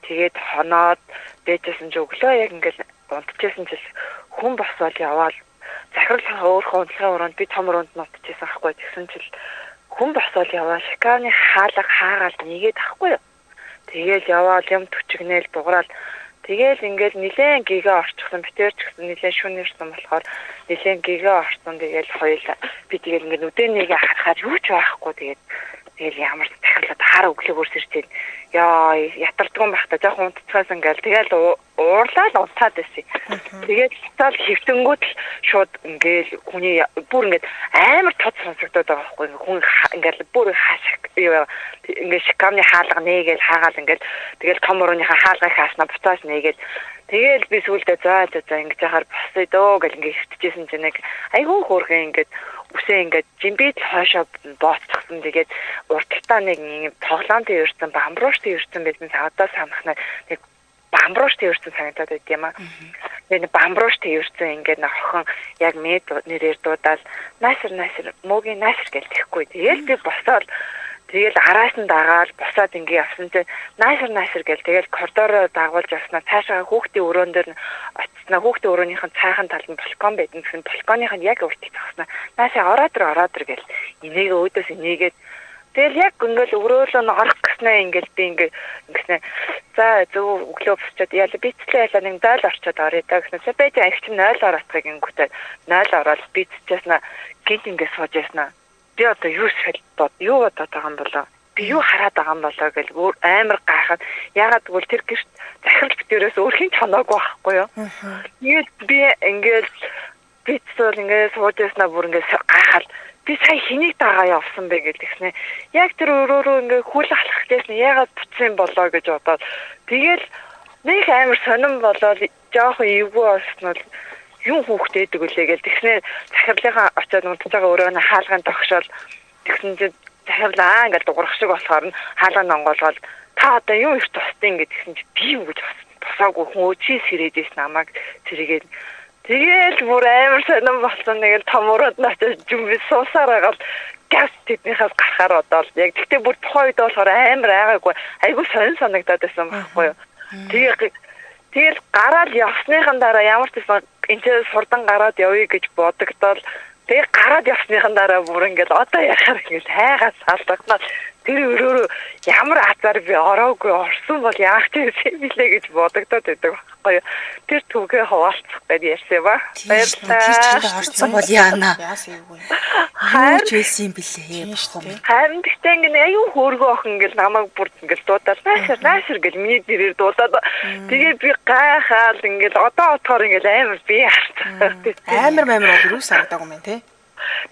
Тэгээд хоноод дээжсэн ч өглөө яг ингээл унтчихсан чил хүн босвол яваал захирлын өөрхөн унтлагын өрөөнд би том өрөөнд нутчихсан ахгүй тэгсэн чил хүн босвол яваа шикарны хаалга хаагаал нэгээд ахгүй юу. Тэгээл яваал юм төчгнээл дуграал тэгээл ингээл нилээн гигээ орчихсон битэрч гэсэн нилээн шүнэрсэн болохоор нилээн гигээ орсон тэгээл хоёулаа би тэгээл ингээд нүдэнийгээ харахаар юу ч байхгүй тэгэл ямар захирлаад хар өглөөгөр сэрчээл яа ятардгүй байхдаа жоохон унтцаас ингээл тэгэл уурлаад унтаад байсан. Тэгээд цаал хөвтөнгүүд л шууд ингээл хүний бүр ингээд амар тод сонсогдоод байгаа байхгүй хүн ингээл бүр хашиг ингээд шикамны хаалга нээгээл хаагаал ингээл тэгэл том өрөөний хаалгыг хааснаа буцааж нээгээл тэгэл би сүулдэ за ингэж яхаар босъё дөө гэл ингээд хөвтөжсэн чинь нэг айгүй хөөрхөн ингээд үсээ ингээд жимбид хойшоо бооцсон тэгээд урталтаа нэг тоглоомд ирсэн бамбруушд ирсэн байсан одоо санахнаа нэг бамбруушд ирсэн санагдаад байт юм аа. Тэгээд бамбруушд ирсэн ингээд охин яг мэд нэрээр дуудаал наасир мөгийн наасир гэл тэхгүй. Тэгэл би босоод тэгэл араас нь дагаал босоод ингээд явсан чинь наасир гэл тэгэл коридороо дагуулж явснаа цаашаа хүүхдийн өрөөн дээр очснаа хүүхдийн өрөөнийх нь цаахан талд нь балкон байдсан гэсэн балконых нь яг уртыг зогсноо наашаа ороод ир гэл инээгээ өөдөөс инээгээд тэгэл яг ингээл өрөөлөө орох гэснээ ингээл би ингэснээ за зөв өглөө босчоод яла бицлээ яла нэг 0 орчоод орё та гэснээ байж агч 0 ороцгийг ингүүтэй 0 ороод бицчээснаа гинт ингээд сууж яснаа би одоо юу шалдаад юу бодоод байгаа юм болоо би юу хараад байгаа юм болоо гэл амар гайхаад ягаад гэвэл тэр гэрт захирал битэрээс өөрхийн чанаагүй байхгүй юу. Тэгээд би ингээд бицсэл ингээд сууж яснаа бүр ингээд гайхаад би сая хэнийг дагаа явсан бэ гэдгснэ яг тэр өрөөрөө ингээд хүл халах гэсэн ягаад буцсан болоо гэж бодоод тэгэл нэг амар сонирн болоод жоохон эвгүй болсноо юу хүүхдээдэг үлээ гэл тэгснэ захирлынхаа очиод унтж байгаа өрөөний хаалганд тогшоол тэгсэн чинь захирлаа ингээл дуурах шиг болохоор нь хаалганд онгоолгоод та одоо юу их тусдیں۔ Гэдгсэн чинь би юу гэж босаагүй хүн чи сэрээдээс намайг зэрэгээд тэгэл бүр амар сонирн болсон нэг том өрөөнд очиж жүмбис суусаар байгаа газ тэднийхээс гарахаар одоол яг тэгтээ бүр тухайн үед болохоор амар айгаагүй айгүй сонирн санагдаад байсан байхгүй юу. Тэгэл гараад явсныхан дараа ямар ч байсан энэ сурдан гараад явъя гэж бодогдоод тэгээ гараад явсныхан дараа бүр ингээл одоо яхаар ингээл хайгаас салдагнаа тэр өрөөрөө ямар азар би ороогүй орсон бол яах ч юм билээ гэж бодогдоод байдаг байхгүй юу. Тэр түүгээ хуваалцах гэж ярьсан ба. Баярлалаа. Орсон бол яана. Яасан юу вэ? Хайрч байсан юм билээ. Харин гэхдээ ингээ аюу хөөргөө охин ингээл намайг бүр ингээл дуудаад наашир гэл миний нэрээр дуудаад тэгээ би гайхаад ингээл одоо отохоор ингээл амар би харцаа. Амар бол юу санагдаагүй юм те.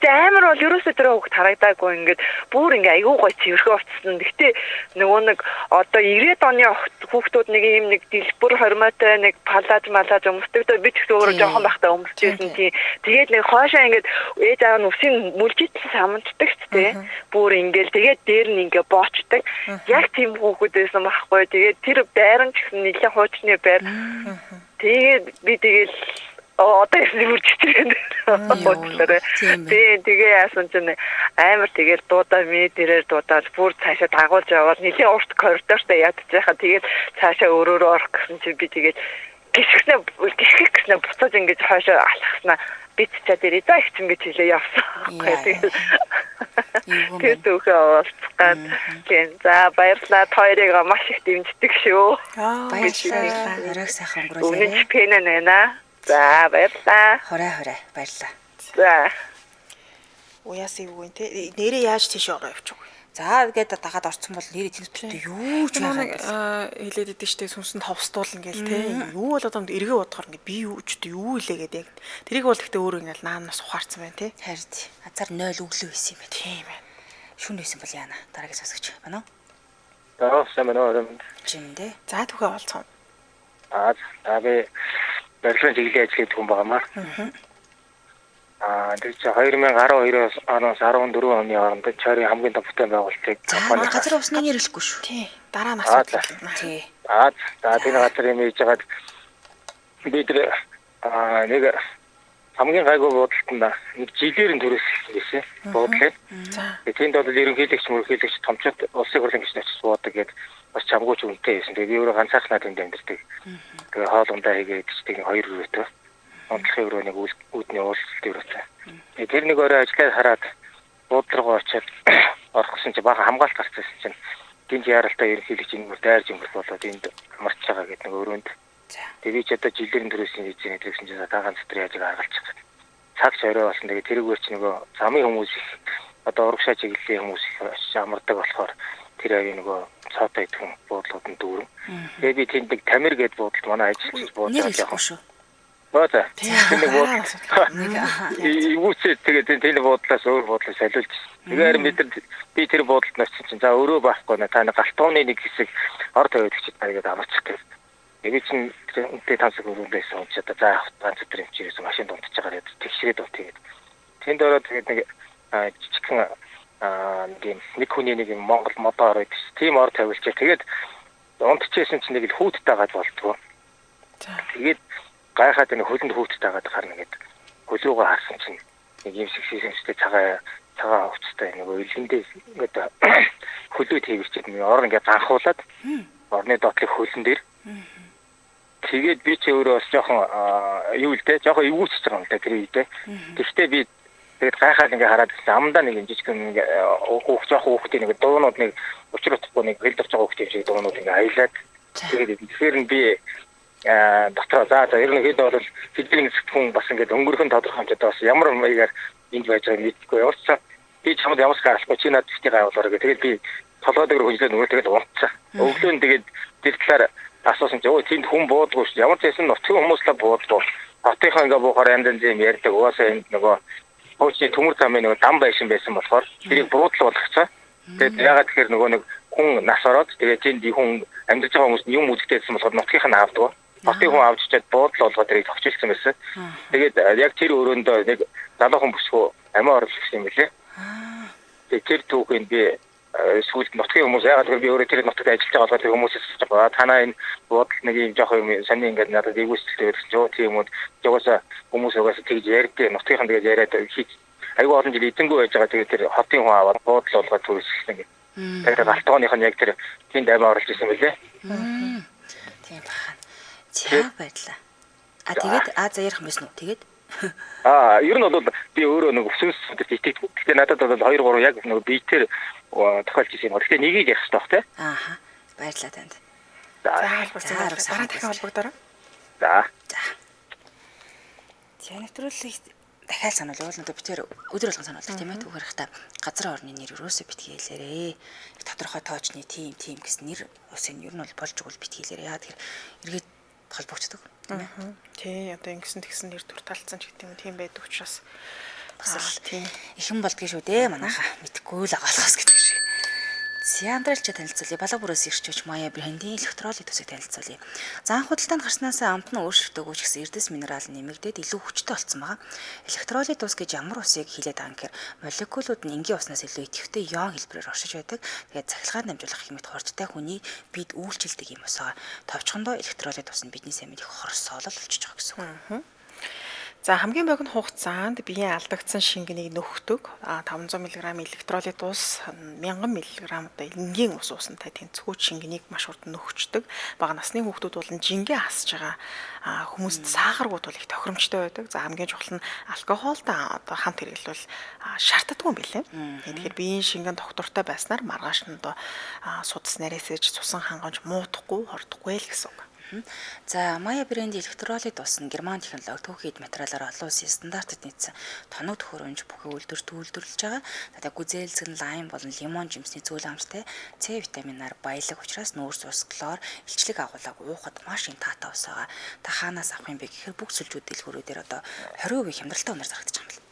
Тэгээ амар бол ерөөсөө тэр хүүхд харагдаагүй ингээд бүр ингээ аюу гой цэвэрхээ уцсан. Гэхдээ нөгөө нэг одоо 90-ад оны хүүхдүүд нэг юм нэг дэлбэр хормоотой нэг палаж өмсдөгдөө би ч гэсэн өөрөө жоохон байхдаа өмсчихсэн тийм. Тэгээд нэг хоошоо ингээд ээж аав нь үсийн мүлжитсэн саманддаг ч тийм. Бүр ингээл тэгээд дээр нь ингээ боочдаг. Яг тийм хүүхд байсан байхгүй. Тэгээд тэр байран ч гэсэн нэлээд хуучны байр. Тэгээд би тэгэл одоо ирсэн үржчихсэн. Тэгээ яасан чинь амар тэгэл дуудаа ми дээрээр дуудаад бүр цаашаа дагуулж яваад нэлийн урт коридортой ядчих байхад тэгээд цаашаа өрөөрөө орох гэсэн чинь би тэгээд гიშгэх гэснээр буцаж ингэж хойшоо алхаснаа би цаа дээр за их ингэж хэлээ явсан. Тэр түүхээ уулзгаад тийм за баярлалаа хоёрыг маш их дэмждэг шүү. Баярлалаа. Оройг сайхан өнгөрүүлээрэй. Үнэн пэнэ нэ. За баярлалаа. Хорой баярлалаа. За. Уяасыг үгүй те. Нэрээ яаж тийш ороо явчих вэ? За гээд дагаад орсон бол нэрээ тэнцвэртэй юу ч байгаа хэлээд идэв штэ сүнсэнд ховстуулна гээл те. Юу бол одоо эргээ бодохоор ингээ би юу илээгээд яг тэрийг бол гэхдээ өөр ингээл наанаас ухаарсан байна те. харин азар 0 өглөө байсан юм байна. Тийм байна. Шүн байсан бол яана дараагийн сонсогч байна уу? сайн байна уу? Жиндэ. За түүхээ олцсон. Би барилгын чиглэлийн ажил хийдэг хүн байгаамаа. Тэр чинь 2012-оос 14 оны хооронд чарын хамгийн төвтэй байгуулалтыг компани газар усны нэр хэлэхгүй шүү. Тий. Дараа нь асуудал. Тий. тэр газар юм хийж байгаад би тэр нэг хамгийн гайгүй буудалтанд нэг жилээр нь төрөөсөн байсан буудлаа. Тэнд бол ерөнхийлөгч мөрхийлөгч томчууд улсын хурлын гишүүн очиж буудаг гэдэг бас чамгүй ч үнэтэй байсан. Тэгээ би өөрөө ганцаархнаа тэнд амьдэрдэг. Тэгээ хоолундаа хийгээд тийм хоёр өрөөтэй. Онцлог өрөө нэг үүдний уулзалт өрөөтэй. Тэр нэг өөрөө ажиллаад хараад буудлал руу очиад орохсон чинь бага хамгаалт гарцсан чинь тэнд яралтай ерөнхийлөгч энэ дайрж өнгөрөх болоод энд амарч байгаа гэдэг нэг өрөөнд. Тэгээ би ч одоо жилээр нь төрөөсөн хийж байгаа гэсэн чинь та ганц дотор яаж гаргалчих. Цаг шорой болсон. Тэгээ тэрүүгээр чи нөгөө замын хүмүүс их одоо урагшаа чиглэлийн хүмүүс их амардаг болохоор тэр аяа нөгөө цаатай идэхэн буудлууд нь дүүрэн. Тэгээ би тэнд нэг тамир гээд буудлууд манай ажилч буудлууд яах вэ? Бата. Тэнд буудлууд. Ивүүцээ тэгээ тэнд буудлаас өөр буудлыг солиулж. Тэгэхээр би тэр буудлууд очиж чинь за өөрөө байхгүй нэ та нэг галтууны нэг хэсэг ор тавиадч таагээд амарчих гэх. Тэгээ чинь үнтэй тансаг өрөөндөөс унчаад за ганц өдөр юм чирээс машин дундаж байгаа тэгшрээд бол тэгээд тэнд ороод тэгээд нэг жижигхэн нэг хүний нэг Монгол модоор байдаг. Тийм ор тавилчаа тэгээд унтчихсэн чинь нэг л хүүттэй гаад болдгоо. Тэгээд гайхаад нэг хөлөнд хүүттэй гаад гарна гэдэг. Хөлөөгөө харсан чинь нэг юм шиг системтэй цагаан хувцастай нэг илгэндээ ингээд хөлөө твэрчээд нэг ор ингээд анхуулаад орны доотлох хөлн дээр тэгээд би ч өөрөө бас жоохон юу л дээ жоохон эвгүүцэж байгаа юм да тэр үедээ. Тэгвэл би тэгээд гайхаад ингээ хараад амдаа нэг жижигхэн ингээ жоохон хүүхдийн нэг дуунууд нэг учир утгагүй нэг гэлдэж байгаа хүүхдийн шиг дуунууд ингээ аялаад тэгээд тэгэхээр би дотроо за ерөнхийдөө бол хэдийн зөвхөн бас ингээ өнгөрөхөн тодорхой хэмжээтэй бас ямар маягаар энд байж байгааг мэдгүй. Явцсан би чамд ямарч гарахгүй чи над битгий гайвуулаарай гэх. Тэгээд би толгойд хөнжлөө нөгөө тэгээд унтцаа. Өглөө нь тэгээд тэр талаар асуусан чи өө тэнд хүн буудгүй шүү. Ямар ч байсан нутгийн хүмүүс л бууддаг. Хотынхаа ингээ буухаар янз юм ярьдаг. Угаасаа энд нөгөө хөөчний төмөр замын нөгөө дам байшин байсан болохоор тэрийг буудлал болгоцсон. Тэгээд ягаад тэгэхээр нөгөө нэг хүн нас ороод тэгээд тэнд хүн амьдарч байгаа хүмүүс юм үздэжсэн болохоор нутгийнх нь авдаг. Хотын хүн авч чад буудлал болгоод тэрийг товчилсан байсан. Тэгээд яг тэр өрөөндөө нэг залуухан бүсгүй амиа оруулсан юм билээ. Тэгээд тэр түүхэнд би сүүлд нутгийн хүмүүс яагаад гэвэл би өөрөө тэр нутагт ажиллаж байгаа болохоор тэр хүмүүсээс байгаа. Танаа энэ буудал нэг юм жоох юм сони ингээд надад эвгүйцэлтэй байсан. Жоо тийм юм жогоосаа хүмүүс угаасаа тэгж ярьдээ нутгийнхан тэгж яриад хийх айгүй олон жил эзэнгүй байж байгаа. Тэгээд тэр хотын хүн аваад буудал болгоод төрүүлсэн гэх. Тэгээд галтгооных нь яг тэр тэнд амиа оруулж ирсэн билээ. Тийм бахан. За баярлаа. Тэгээд за ярих юм байна уу? Тэгээд ер нь бол би өөрөө нэг өсвөсөд итгэдэг. Гэхдээ надад бол 2 3 яг нэг биетээр тохиолж ирсэн юм. Гэхдээ нэгийг ярих хэрэгтэй баг те. Ааха. Баярлалаа танд. За дараа дахин холбогдороо. За. Нэвтрүүлгийг дахиад сануулвал надад би тэр өдөр болгон сануулдаг тийм ээ. Түүхээр хата газар орны нэр өрөөсөө битгий хэлээрээ. Тодорхой тоочны тийм гэсэн нэр усын ер нь бол болж өгвөл битгий хэлээрээ. Яа тэгэхээр эргээд холбогддог. Тий, одоо ингэсэн тэгсэн нэр төр талцсан ч гэдэг юм тийм байдаг учраас бас л тийм ихэн болдгийг шүү дээ манайха мэдхгүй л агаалгаас гэдэг шиг. Зяндралч танилцуулъя. Балга бүрээс ирчвч Мая брендийн электролит төсөв танилцуулъя. Заан худалдаанд гарснаас амт нь өөрчлөлтөө гэсэн эрдэс минерал нэмэгдээд илүү хүчтэй болсон байгаа. Электролит ус гэж ямар усыг хэлээд байгаа гэхээр молекулууд нь энгийн уснаас илүү идэвхтэй ион хэлбэрээр оршиж байдаг. Тэгээд цахилгаан дамжуулах хэмэд хоржтой хүний бид үйлчилдэг юм усаа. Товчхондоо электролит ус нь бидний сайн мэдих хорс соолол болчихж байгаа гэсэн үг. За хамгийн богино хугацаанд биеийн алдагдсан шингэнийг нөхдөг 500 мг электролит ус 1000 мг одоо энгийн ус уусантай тэнцвүүт шингэнийг маш хурдан нөхчдөг. Бага насны хүүхдүүд бол жингээ хасж байгаа хүмүүст сахаргууд бол их тохиромжтой байдаг. За хамгийн чухал нь алкоголтой одоо хамт хэрэглэл шаарддаггүй юм билээ. Тэгэхээр биеийн шингэн доктортой байснаар маргааш нь одоо судас нарийсэж цусан хангамж муудахгүй хордохгүй л гэсэн үг. За Maya брэнд электролит ус нь герман технологи түүхийд материалаар олон улсын стандартад нийцсэн тоног төхөөрөмж бүхий үйлдвэрт үйлдвэрлэж байгаа. Тэгээд гүзээлзэг нь лайм болон лимон жимсний зүйл амттай С витаминаар баялаг учраас нүүрс ус клор илчлэг агуулгаг уухад маш их таатай ус байгаа. Та хаанаас авах юм бэ гэхээр бүх сүлжүүд дэлгүүрүүдээр одоо 20% хямдралтай үнээр зарагдаж байгаа юм.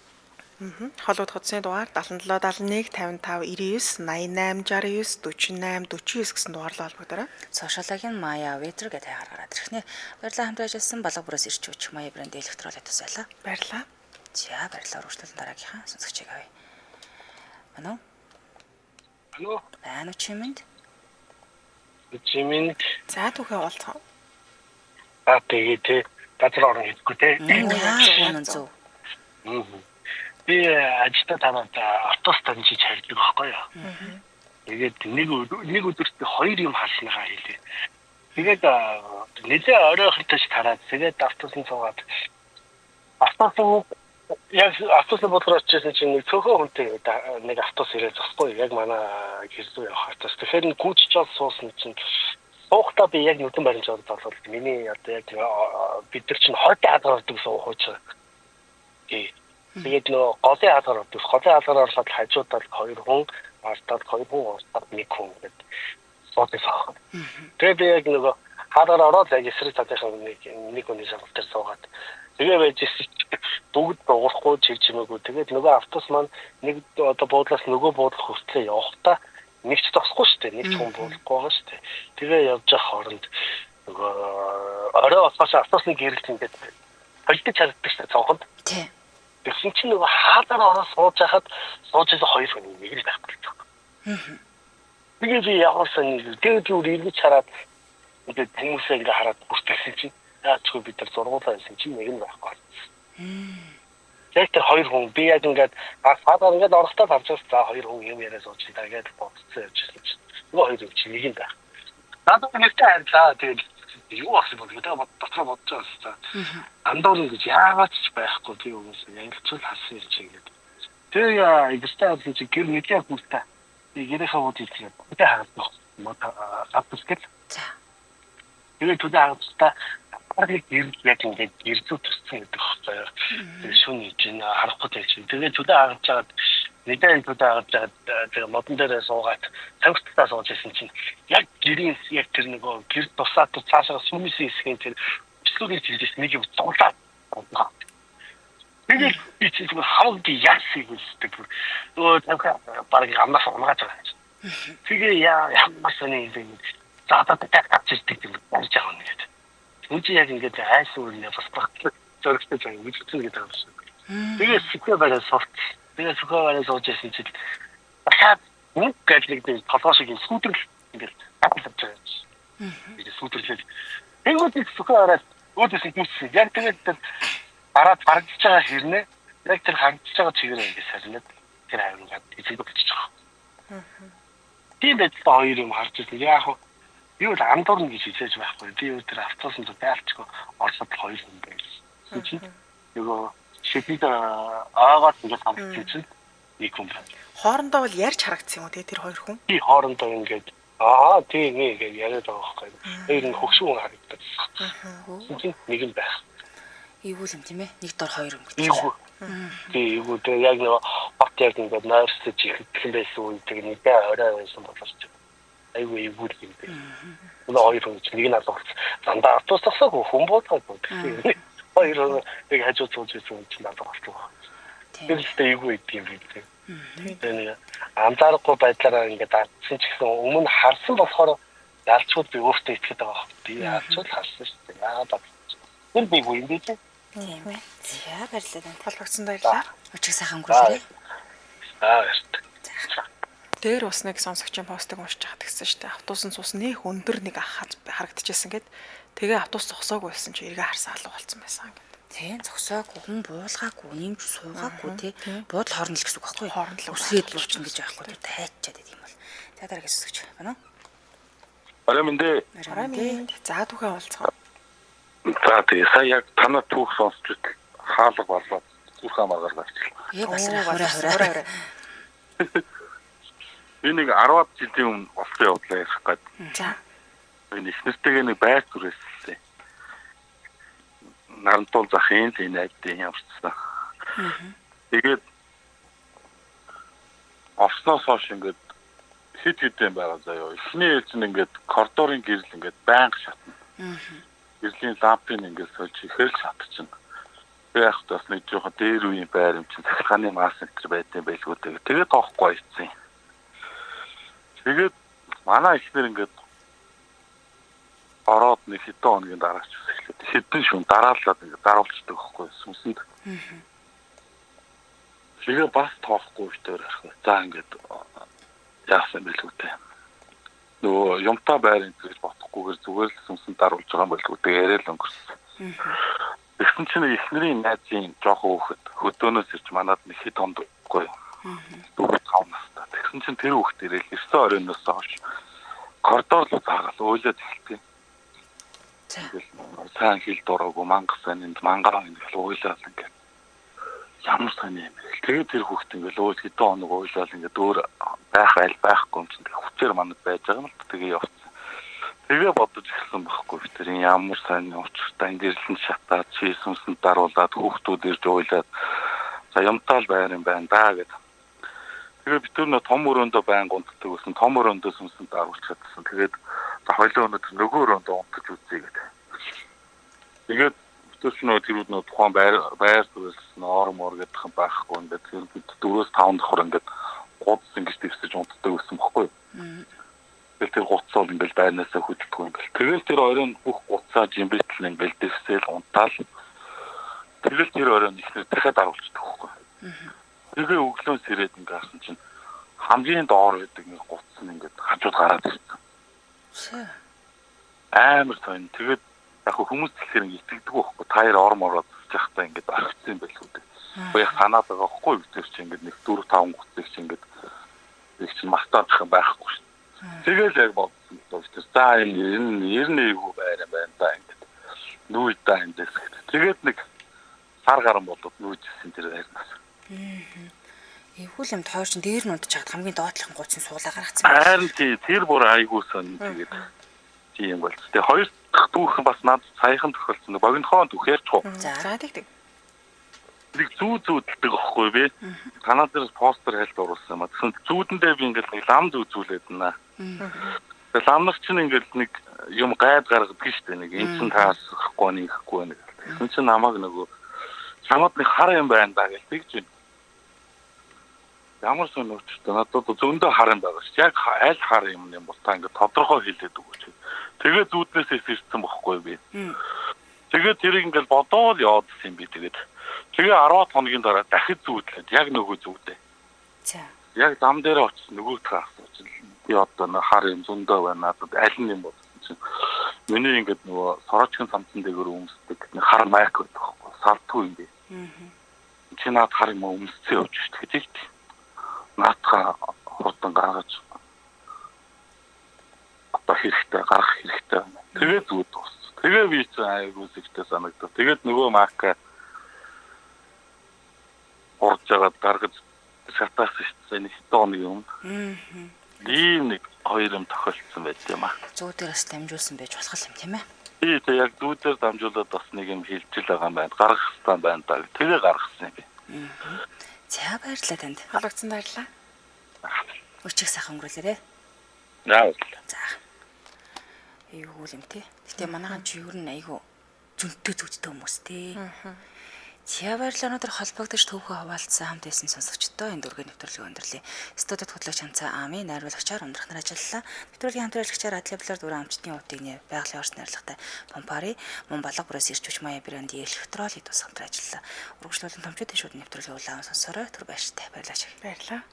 Холбогд хотсны дугаар 77 71 55 99 88 69 48 49 гэсэн дугаарлаа холбогдорой. Сошиалагийн Maya Water гэдэг хаягаар гараад ирэх нэ. Баярлалаа хамт ажилласан балга бүрээс ирч өч Maya брэнд электролит ус байлаа. Баярлалаа. За баярлалаа үргэлжлүүлэн дараагийнхаа сонсогчийг авъя. Мано? Алло. Байна уу чимэнд? Чимэнд. За түүхээ олцоо. Тэгээд газар орон хийдэггүй те. Яа зөв. Би ажилдаа танаад автобус таньжиж харьдаг байхгүй юу. Тэгээд нэг өдөрт 2 юм харсныхаа хэлээ. Тэгээд нэлээ оройхолтойч тараад тэгээд автобусын цугаад автобусын бодлоор очижсэн чинь нэг цөөхөн хүнтэй нэг автобус ирээд зогсохгүй яг манай гэрдүү явах автобус. Тэгэхээр гүйчж чад суусан чинь суухтаа би яг нүдэн баримжаад болоод миний одоо яг бид нар чинь хойтой хадгалаад суух гэж. Тэгээд голын хаалгаар орлоод хажуудаад 2 хүн, артаад 2 хүн, устдаад 1 хүн гэдэг суудаг. Тэгээд би яг нөгөө хаалгаар ороод яг эсрэг талынхаа нэг хүний самбар дээр суугаад тэгээ байж бүгд дуурахгүй чивчмээгүй. Тэгээд нөгөө автобус маань нэг одоо буудлаас нөгөө буудлах хүртлээр явахдаа нэг ч зогсохгүй шүү дээ. Нэг ч хүн буулахгүй байгаа шүү дээ. Тэгээ явж явах хооронд нөгөө орой болохоос автобусны гэрэлт ингээд холдож чаддаг шүү дээ цонхонд. Тий. Тэгсэн чинь нөгөө хаалгаар ороод сууж хахад сууж исэн 2 хүн нэг л байхгүй болчихсон. Тэгээд би явуулсан нэг тэгээд юу иргэж хараад ингээд хүмүүсээ ингээ хараад бүртгэсэн чинь яачгүй бид нар зургуулаа байсан чинь нэг нь байхгүй. Тэгээд 2 хүн би яг ингээд хаалгаар ингээд орохдоо тавчаас за 2 хүн юм яриа сууж та ингээд боцсон явчихсан чинь нөгөө 2 хүн чинь нэг нь байх. Надад нэгтэй харьцаа тэгээд юу ах юм бол гэдэг дотроо бодож байгаа. Андуул гэж яагаад ч байхгүй тийм хүмүүс ялцуул хасан ирж байгаа. Тэгээ игстай авсан чи гэр мэдлээ бүртээ. Гэрийнхээ хууд хэлээ. Тэ хаагах мод автобус гэл. За. Тэгээ түдэ хаагахтаа арыг гэр яг ингээд гэрзүү төссөн гэдэг байна. Тэгээ шүн хийж ин харахгүй байж. Тэгээ түдэ хаагаж жагаад нэгэн түдэ хаагаж жагаад тэгээ модон дээр суугаад тавхтаа сууж исэн чинь яг гэрийн яг тэр нөгөө гэр тусаад цаашаа сүмэс хэсгийн тэр бичлүүрийг хэлж нэг юм зуглаад. Тэгээд би чинь хавд яасыг үлддэг. Өө тавхаа баг амнаас унгааж байгаа. Тэгээ ямар сони юм. Заатад тагчилдаг юм болж байгаа юм гээд. Үгүй яг ингээд айс үүрнээ бас багтлаг зөрөгтэй зан үзсэн гэдэг юм шиг. Тэгээ сэтгэл бараа сорт. Тэгээ сухаа бараа сууж ясан чинь дахиад нэг гэрлэгдээ толгой шиг сүтрэл ингээд таталж байгаа. Тэгээ сүтрэрлээ. Тэнгүүд сухаа бараа өөдөөс гүйтсэн. Яг тэгээд бараад харагдаж байгаа хэрнээ яг тэр харагдаж байгаа чигээр ингээд сарнаад тэр хайрууд эцэг болчих жоох. Тийм байж та 2 юм харж ирсэн. Яг юу л андуурна гэж хэлж байхгүй. Би өдөр автобусанд байлцгүй орсод 2 хүн байсан. Чи нөгөө шидэд аагаад ингээд хамтсан чинь 1 хүн байна. Хоорондоо бол ярьж харагдсан юм уу тэр 2 хүн? Би хоорондоо ингээд тийм ингээд яриад байгаа байхгүй. Тэр нь хөгшүүн харагддаг. Чи нэг юм байх. Эвгүй юм тийм ээ. Нэг дор 2 юм гэж. Эвгүй. Тэгээ яг нөгөө бат яг ингээд нойрсож ихтгэн байсан үед тэг нэг орой байсан болооч. Айгүй эвгүй юм бэ. Нөгөө 2 хүн нэг нь алгах. Зандаа автобус тасаагүй хүн бодлоогүй гэсэн. 2 хүн яг хажууд сууж байсан чинь алгах болчихсон. Тэрсээ эвгүй юм бэ. Тэгээ анзаарахгүй байдлаараа ингээд алдсан ч гэсэн өмнө харсан болохоор ялчгүй би өөртөө итгэдэг байгаа. Би ялчгүй харсан шүү дээ. Яагаад бол би эвгүй юм бэ? Тийм ээ. За баярлалаа. Холбогдсон баярлалаа. Өчиг сайхан өнгөрүүлээ. Баярлалаа. Дээр бас нэг сонсогчийн постыг уншиж хаад гисэн шүү дээ. Автобусын цус нэх өндөр нэг харагдчихсэн гэд. Тэгээ автобус зогсоог байсан чи эргээ харсан алга болсон байсан гэд. Тийм зогсоогүй хүн буулгаагүй нэмж суугаагүй тий буудал хоорнол гэсэн үг байхгүй Хоорнол үсрээд болчихно гэж аахгүй тайчаад байт юм бол за дараагийн сүсгч байна уу Арамэндээ Арамын за түүхэн уулзгаа. за тэгээ сая яг танаа түүх сонсч хаалга болоод зүрх амаар гаргачихлаа. яг бас Хураа. Би нэг 10 жилийн өмнө болсон явдлаа ярих гээд. За. Энэ ихнэртэйгээ нэг байр түрээслээ. Нарантуул захын л найдын явцсан. Тэгээд орсноос хойш ингээд хэд хэдэн байгаа заяа. Эхний ээлж нь ингээд коридорын гэрэл ингээд байнга шатна. Гэрлийн лампын ингээд сольж ихэр л шатчихна. Би яг бас нэг жоохон дээр үеийн байр юм чинь цахилгааны мас центр байдсан байлгүй дээ. Тэгээд тоохгүй ийцэн. Тэгээд манай ихнэр ингээд ороод нэг хэдэн хоногийн дараа ч эхлээд хэдэн шүн дараалаад ингээд даруулцдаг байхгүй сүнсэнд. Тэгээд бас тоохгүй битээр арах. За ингээд яасан байлгүй дээ. Нөгөө юмтаа байрын гэж бодохгүйгээр зүгээр л сүнсэнд даруулж байгаа юм байлгүй дээ. Яриад өнгөрсөн. Тэгсэн чинь ихнэрийн найзын жоохон хөхөд хөдөөнөөс ирж манад нэг хэд хондохгүй. 4-5 настай. Тэгсэн чинь тэр хөхт ирээл 9 оройноос хойш коридор руу заагаад уйлаад эхэлтээ. Сайн хил дураагүй мангас энд мангараа ингээд уйлаад ингээд ямар сони юм бэ. Тэгээд тэр хөхт ингээд өөс хэдэн хоног уйлаад ингээд өөр байх айл байхгүй юм чинь хүчээр манад байж байгаа юм л тэгээ явцсан. Тэгээ бодож эхэлсэн байхгүй тэр ямар сони учиртай гэрэлэн шатаад чийсүнсэнд даруулаад хүүхдүүд ирж уйлаад за юмтаал байр юм байна даа гэдэг. Тэгээ бид тэр том өрөөндөө байн гунтдаг гэсэн том өрөөндөө сүнсэнд даруулчихсан. Тэгээд за хоёлоо өнөдөр нөгөө өрөөндөө унтаж үзье гэдэг. Тэгээд бид тэр тухайн байр төрөлсөн ормор гэдэг юм байхгүй ингээд тэр бид 4-5 давхар ингээд гудс ингэж дэвсэж унтдаг гэсэн баггүй. Тэгээд тэр гуцсаа ингээд байрнаасаа хөдөлдөг юм бэл. Тэгэл тэр оройн бүх гуцаа жимбэтл ингээд дэвсэл унтаал. Тэгэл тэр оройн ихнэр дахиад даруулчихдаг байхгүй. Тэгээ өглөө сэрээд ингээд харсан чинь хамгийн доор байдаг нэг гуц нь ингээд хажууд гараад ирсэн. Амар тань тэгээд яг хүмүүс тэгэхээр итгэдэг байхгүй. Таяр ормороод захтаа ингээд орхицсан юм байлгүй дээ. Яг санаад байгаа байхгүй юу тэр чинь ингээд нэг 4-5 гуцыг чинь ингээд их чинь мастаж байхгүй шүү. Тэгэл яг бодсон доктор. За энэ 91 байр юм байна да ингээд. Нүүй та энэ дэс. Тэгээд нэг сар гарan болоод нүүжсэн тэр байрнаас. Эвгүй юм тойр чин дээр нь унтж чад хамгийн доотлохын гуцын суулаа гаргацсан. Харин тэр бүр айгуусан тэгээд тийм бол. Тэгээ хоёр дахь түүхэн бас над саяхан тохиолдсон. Богинохон түүх ярьж гоо. За Тэг. Нэг зүүдэлдэг байхгүй би. Танаа дээр постэр хайлт оруулсан юм а. Тэгсэн зүүдэндээ би ингээд нэг лам зүүзүүлээд байна. Тэгээ ламнах чинь ингээд нэг юм гайд гаргадаг шүү дээ. Нэг энэ таасахгүй нэхгүй нэг. Тэгсэн чинь намайг нөгөө чамд нэг хар юм байна даа гэж тэгж байна. Ямар сони учиртай надад зөндөө хар юм байгаа шүү. Яг аль хар юм бол та ингээд тодорхой хэлээд өгөөч. Тэгээ зүүднээс ирсэн бохгүй би. Тэгээ тэрийг ингээд бодоод явуулсан юм би тэгээд. Тэгээ 10 хоногийн дараа дахид зүүдлээд яг нөгөө зүүдээ. За. Яг зам дээр очиж нөгөөдхөө асууж би одоо хар юм зөндөө байна надад аль нь юм бодсон чинь миний ингээд нөгөө сорочгийн самтан дээгүүр өмсдөг нэг хар майк байдаг байхгүй салтгүй юм би. Чи наад хар юм өмсцээ явж шүү дээ тийм. Наатха хурдан гаргаж одоо хэрэгтэй гарах хэрэгтэй. Тэгээ зүуд тус. Тэгээ би ч айгуу зэгтэй санагдав. Тэгээд нөгөө мака орж жагаад гаргаж шатаасан шүү дээ. Нэг тооны юм. Ийм нэг хоёр юм тохиолдсон байт юм аа. Зүүдээс дамжуулсан байж болох юм тийм ээ. Тэг яг зүүдээр дамжуулаад бас нэг юм хэлжил байгаа юм байна. Гаргах хэрэгтэй байна даа. Тэгээ гаргасан юм би. За баярлалаа танд. Халагдсан баярлаа. Өчиг сайхан өнгөрүүлээрэй. Яа. За. Айгуу юм тий. Гэтэ манайхан чи юу н айгуу зөнтөө зүгттэй хүмүүс тий. За баярлалаа өнөөдөр холбогдож төвхөө хаваалцсан хамт байсан сонсогчдоо энэ дөрвийн нэвтрүүлгийн өндөрлөе. Студид хөтлөгч Ханцаа Ами найруулагчаар ундрах нар ажиллалаа. Нэвтрүүлгийн хамтрагчаар Адлиблаар дүрэн амчтны удыг нэ байгалийн орчны харилцагтай Помпари мөн балга бүрээс ирч хүч маяа брэнд электроли тус хамтран ажиллалаа. Урагшлуулан томчууд шууд нэвтрүүлгийн улаан сонсороо түр байштай баярлаач. Баярлаа.